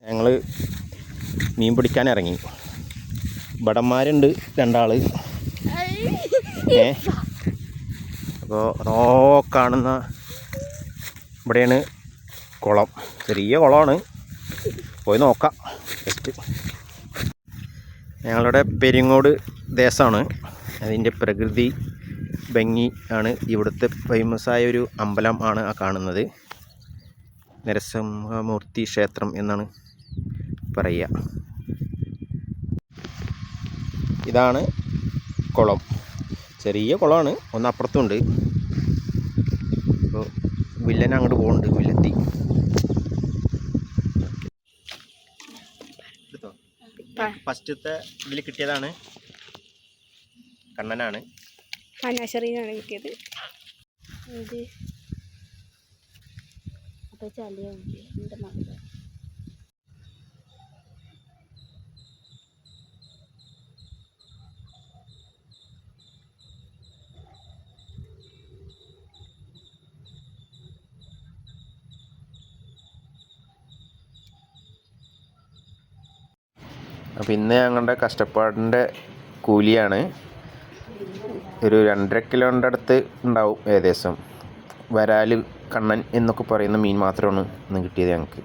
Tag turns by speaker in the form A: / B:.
A: ഞങ്ങൾ മീൻ പിടിക്കാൻ ഇറങ്ങി. ഭടന്മാരുണ്ട് 2 ആൾ. അപ്പോൾ കാണുന്ന ഇവിടെയാണ് കുളം. ചെറിയ കുളമാണ്, പോയി നോക്കാം ജസ്റ്റ്. ഞങ്ങളുടെ പെരിങ്ങോട് ദേശമാണ്. അതിൻ്റെ പ്രകൃതി ഭംഗി ആണ്. ഇവിടുത്തെ ഫേമസായ ഒരു അമ്പലം ആണ് ആ കാണുന്നത്. നരസിംഹമൂർത്തി ക്ഷേത്രം എന്നാണ് പറയുക. ഇതാണ് കുളം. ചെറിയ കുളമാണ്, ഒന്ന് അപ്പുറത്തുണ്ട്. അപ്പോൾ വില്ലൻ അങ്ങോട്ട് പോകുന്നുണ്ട്. വില്ലെത്തി. ഫസ്റ്റത്തെ ഇതിൽ കിട്ടിയതാണ്. കണ്ണനാണ്.
B: അനാശറിനാണ് കിട്ടിയത്. അപ്പോൾ ചളിയുണ്ട് എൻ്റെ മകൾ.
A: അപ്പോൾ ഇന്ന് ഞങ്ങളുടെ കഷ്ടപ്പാടിൻ്റെ കൂലിയാണ്. ഒരു 2.5 കിലോൻ്റെ അടുത്ത് ഉണ്ടാവും ഏകദേശം. വരാൽ, കണ്ണൻ എന്നൊക്കെ പറയുന്ന മീൻ മാത്രമാണ് ഇന്ന് കിട്ടിയത് ഞങ്ങൾക്ക്.